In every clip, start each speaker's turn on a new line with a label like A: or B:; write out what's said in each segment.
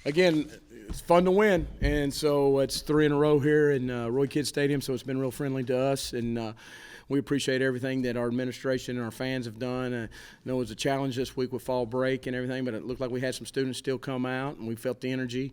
A: again, it's fun to win, and so it's 3 in a row here in Roy Kidd Stadium. So it's been real friendly to us, and we appreciate everything that our administration and our fans have done. I know it was a challenge this week with fall break and everything, but it looked like we had some students still come out, and we felt the energy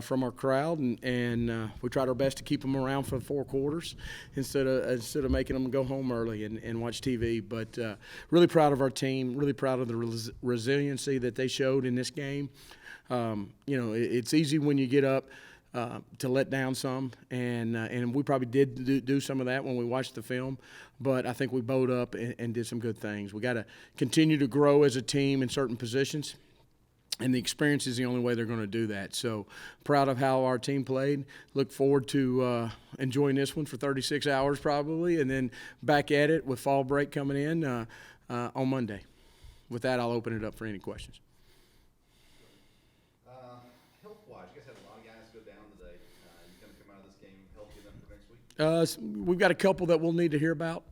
A: from our crowd, and we tried our best to keep them around for the 4 quarters instead of making them go home early and watch TV. But really proud of our team, really proud of the resiliency that they showed in this game. It's easy when you get up to let down some, and we probably did do some of that when we watched the film. But I think we bowed up and did some good things. We got to continue to grow as a team in certain positions, and the experience is the only way they're going to do that. So proud of how our team played. Look forward to enjoying this one for 36 hours probably, and then back at it with fall break coming in on Monday. With that, I'll open it up for any questions.
B: Health-wise, you guys had a lot of guys go down today. You kind of come out of this game healthy enough for next week?
A: We've got a couple that we'll need to hear about.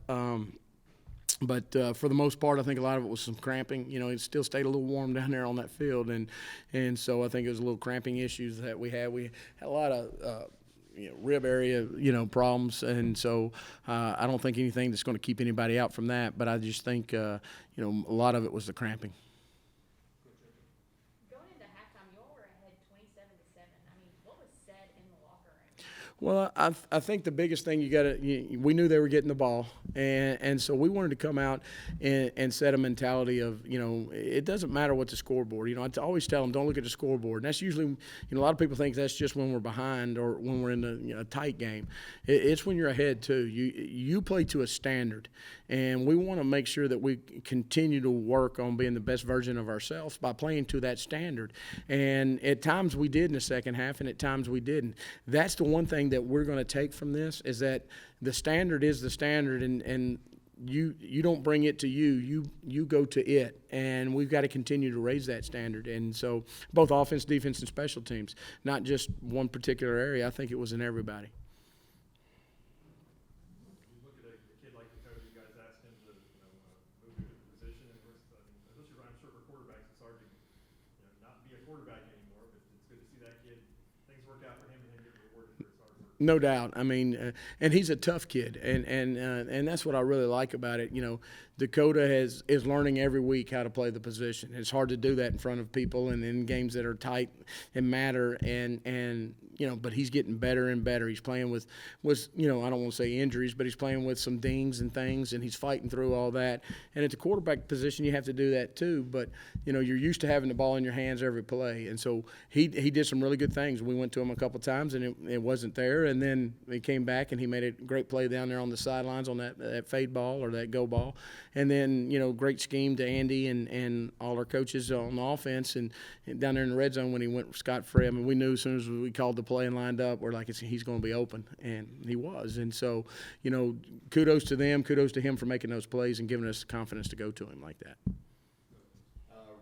A: But for the most part, I think a lot of it was some cramping. It still stayed a little warm down there on that field, and so I think it was a little cramping issues that we had. We had a lot of rib area, problems, and so I don't think anything that's going to keep anybody out from that. But I just think, a lot of it was the cramping.
C: Going into halftime, you all were ahead 27-7. I mean, what was said in the locker room?
A: Well, I think the biggest thing we knew they were getting the ball, and so we wanted to come out and set a mentality of, it doesn't matter what the scoreboard. I always tell them, don't look at the scoreboard. And that's usually, a lot of people think that's just when we're behind or when we're in a tight game. It's when you're ahead too. You play to a standard, and we want to make sure that we continue to work on being the best version of ourselves by playing to that standard. And at times we did in the second half, and at times we didn't. That's the one thing that we're going to take from this, is that the standard is the standard, and you don't bring it to you go to it, and we've got to continue to raise that standard. And so both offense, defense, and special teams, not just one particular area. I think it was in everybody.
D: You look at a kid like Dakota, you guys asked him to move into the position, and especially I'm sure for quarterbacks it's hard to not be a quarterback anymore, but it's good to see that kid, things work out for him and him get rewarded for his hard work.
A: No doubt. I mean, and he's a tough kid, and that's what I really like about it. Dakota is learning every week how to play the position. It's hard to do that in front of people and in games that are tight and matter, and but he's getting better and better. He's playing with I don't want to say injuries, but he's playing with some dings and things, and he's fighting through all that. And at the quarterback position, you have to do that too. But you're used to having the ball in your hands every play, and so he did some really good things. We went to him a couple times, and it wasn't there, and then he came back and he made a great play down there on the sidelines on that fade ball or that go ball. And then, great scheme to Andy and all our coaches on the offense, and down there in the red zone when he went scot-free. I mean, we knew as soon as we called the play and lined up, we're like, he's going to be open, and he was. And so, kudos to them, kudos to him for making those plays and giving us the confidence to go to him like that.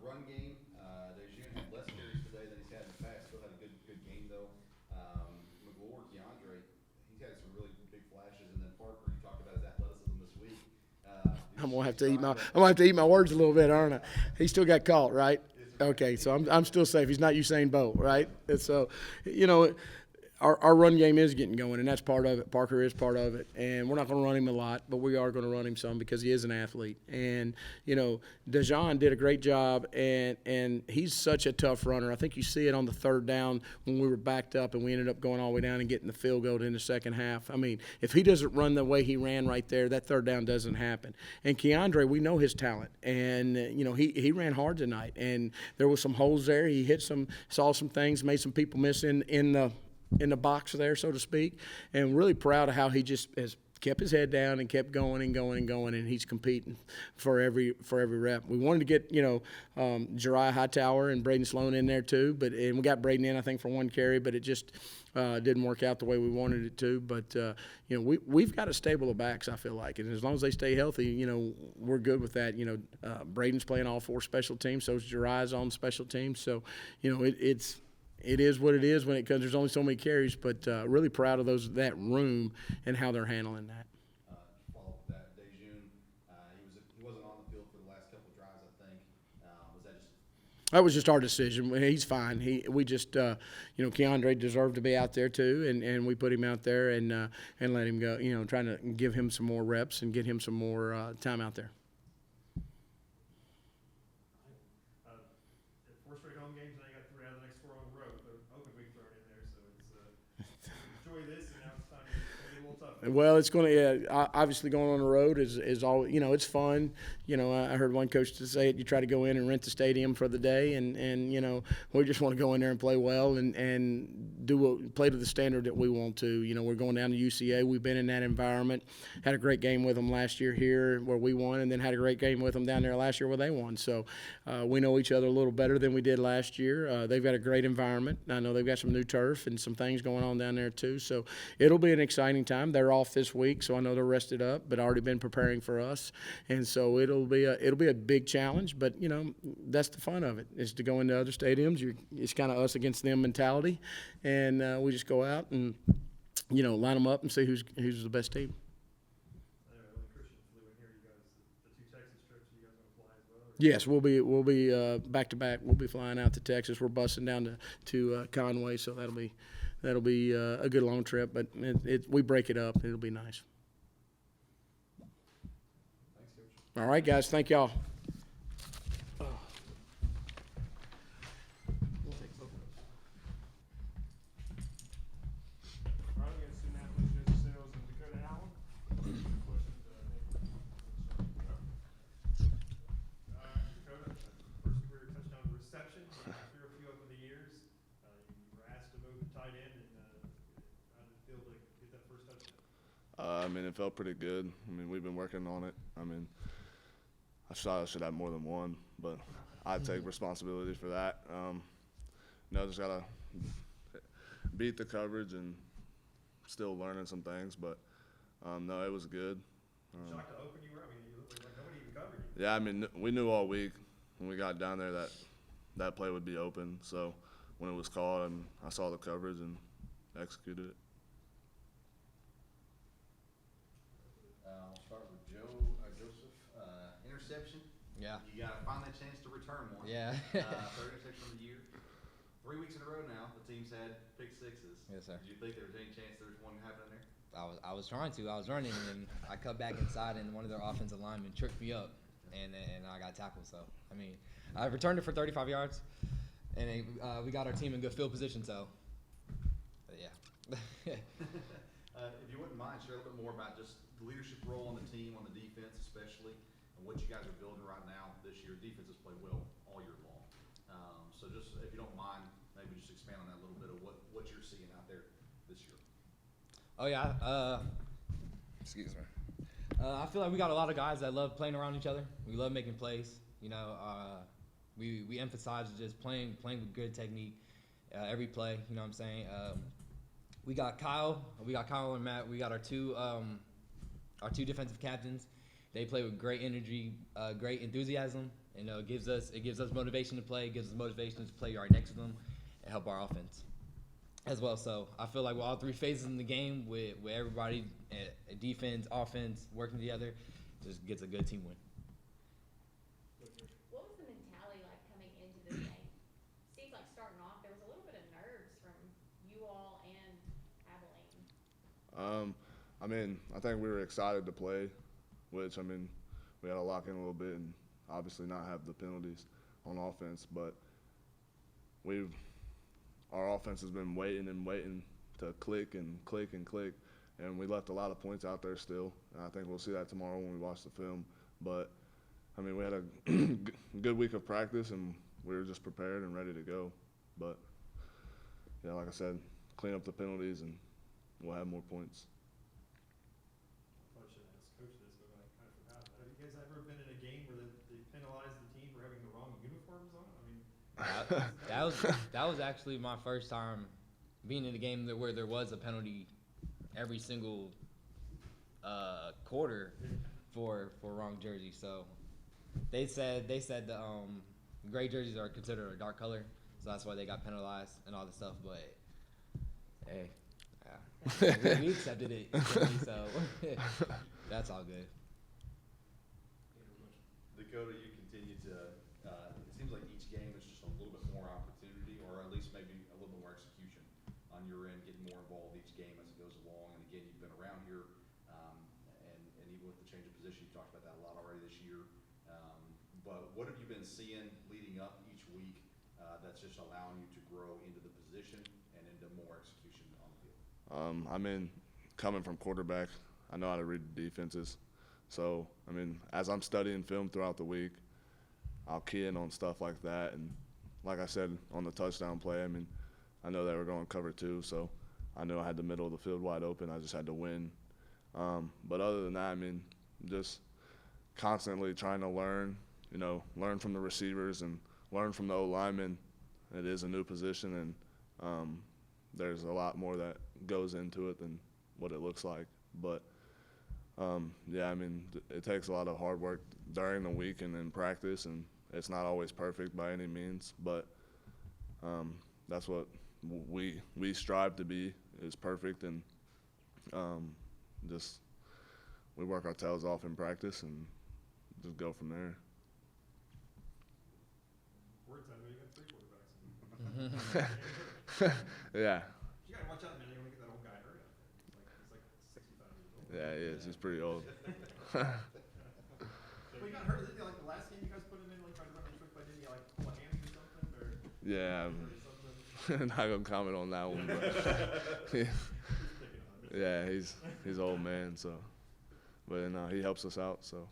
B: Run game, DeJean had less carries today than he's had in the past. Still had a good game, though. McLaurin, DeAndre, he's had some really big flashes. And then Parker, you talked about his athleticism this week.
A: I'm gonna have to eat my words a little bit, aren't I? He still got caught, right? Okay, so I'm still safe. He's not Usain Bolt, right? And so, our run game is getting going, and that's part of it. Parker is part of it, and we're not going to run him a lot, but we are going to run him some because he is an athlete. And DeJean did a great job, and he's such a tough runner. I think you see it on the third down when we were backed up and we ended up going all the way down and getting the field goal in the second half. I mean, if he doesn't run the way he ran right there, that third down doesn't happen. And Keandre, we know his talent, and he ran hard tonight, and there was some holes there. He saw some things, made some people miss in the box there, so to speak, and really proud of how he just has kept his head down and kept going and going and going, and he's competing for every rep. We wanted to get Jariah Hightower and Braden Sloan in there too, and we got Braden in, I think, for one carry, but it just didn't work out the way we wanted it to. But we've got a stable of backs, I feel like, and as long as they stay healthy, we're good with that. Braden's playing all 4 special teams, so is Jariah's on special teams, so it is what it is when it comes. There's only so many carries, but really proud of that room and how they're handling that.
B: Follow up with that, DeJean, he wasn't on the field for the last couple of drives, I think. Was that just
A: That was just our decision. He's fine. We just, Keandre deserved to be out there too, and we put him out there and let him go. Trying to give him some more reps and get him some more time out there.
D: 4 straight home games, now you got 3 out of the next 4 on the road. The open week thrown in there, so it's enjoy this, and now it's time to get a little tougher.
A: Well, it's going to obviously going on the road is all it's fun. I heard one coach to say it. You try to go in and rent the stadium for the day, and we just want to go in there and play well and play to the standard that we want to. We're going down to UCA. We've been in that environment. Had a great game with them last year here where we won, and then had a great game with them down there last year where they won. So we know each other a little better than we did last year. They've got a great environment. I know they've got some new turf and some things going on down there too. So it'll be an exciting time. They're off this week, so I know they're rested up, but already been preparing for us, and so it'll be a big challenge. But that's the fun of it, is to go into other stadiums. It's kind of us against them mentality, and we just go out and line them up and see who's the best team.
D: Christian flew in here. You guys, the 2 Texas trips, you guys want to fly as well?
A: Yes, we'll be back to back. We'll be flying out to Texas. We're busting down to Conway, so that'll be a good long trip. But we break it up. It'll be nice.
B: Thanks, Coach.
A: All right, guys. Thank y'all.
E: All right, we got student athletes, Joseph Sayles and Dakota Allen. Questions,
D: Dakota, first career touchdown reception. Threw a few over the years. You were asked to move to tight end, and how did it feel to get that first touchdown?
F: It felt pretty good. We've been working on it. I should have more than one, but I take responsibility for that. Just gotta beat the coverage and still learning some things, but no, it was good.
D: Shocked how open you were? You looked like nobody even covered you.
F: Yeah, we knew all week when we got down there that play would be open. So when it was called, I saw the coverage and executed it.
B: I'll start with Joseph. Interception.
G: Yeah.
B: You got to find that chance to return one.
G: Yeah.
B: Third interception of the year. 3 weeks in a row now, the team's had pick sixes.
G: Yes, sir.
B: Do you think there was any chance there's one happening there?
G: I was trying to. I was running, and I cut back inside, and one of their offensive linemen tripped me up, and I got tackled. So, I returned it for 35 yards, and we got our team in good field position. So, yeah.
B: If you wouldn't mind, share a little bit more about just the leadership role on the team, on the defense especially, and what you guys are building right now this year. Defenses play well all year long. So just, if you don't mind, maybe just expand on that a little bit of what you're seeing out there this year.
G: Oh yeah. Excuse me. I feel like we got a lot of guys that love playing around each other. We love making plays. We emphasize just playing with good technique every play. You know what I'm saying? We got Kyle and Matt. We got our two defensive captains. They play with great energy, great enthusiasm. It gives us motivation to play. It gives us motivation to play right next to them and help our offense as well. So I feel like with all 3 phases in the game, with everybody, defense, offense, working together, just gets a good team win.
C: What was the mentality like coming into this game? Seems like starting off, there was a little bit of nerves from you all and Abilene.
F: I think we were excited to play, which, we had to lock in a little bit and obviously not have the penalties on offense, but our offense has been waiting and waiting to click and click and click, and we left a lot of points out there still, and I think we'll see that tomorrow when we watch the film. But, we had a good week of practice, and we were just prepared and ready to go. But, yeah, like I said, clean up the penalties, and we'll have more points.
D: I probably should ask Coach this, but I kind of forgot. Have you guys ever been in a game where they penalized the team for having the wrong uniforms on?
G: That was actually my first time being in a game where there was a penalty every single quarter for wrong jersey. So they said the gray jerseys are considered a dark color, so that's why they got penalized and all this stuff. But hey, yeah, we accepted it, so that's all good.
B: Dakota, you continue to, it seems like each game is just a on your end, getting more involved each game as it goes along. And again, you've been around here, and even with the change of position, you talked about that a lot already this year. But what have you been seeing leading up each week that's just allowing you to grow into the position and into more execution on the field?
F: I mean, coming from quarterback, I know how to read the defenses. So, I mean, as I'm studying film throughout the week, I'll key in on stuff like that. And like I said, on the touchdown play, I mean, I know they were going cover 2, so I knew I had the middle of the field wide open. I just had to win. But other than that, I mean, just constantly trying to learn from the receivers and learn from the O-linemen. It is a new position, and there's a lot more that goes into it than what it looks like. But, yeah, I mean, it takes a lot of hard work during the week and in practice, and it's not always perfect by any means, but that's what we strive to be, is perfect, and just we work our tails off in practice and just go from there.
D: Words, I know you got 3 quarterbacks.
F: Yeah.
D: You gotta watch out, man. You don't get that old guy hurt out there. He's like 65 years old.
F: Yeah, he is. He's pretty old.
D: Well, he got hurt. Didn't he, like the last game you guys put him in, like trying to run a trick play? Didn't he like pull a hammy or something? Or
F: Yeah,
D: something?
F: not gonna comment on that one, but
D: He's picking on him.
F: yeah, he's old man, so. But he helps us out, so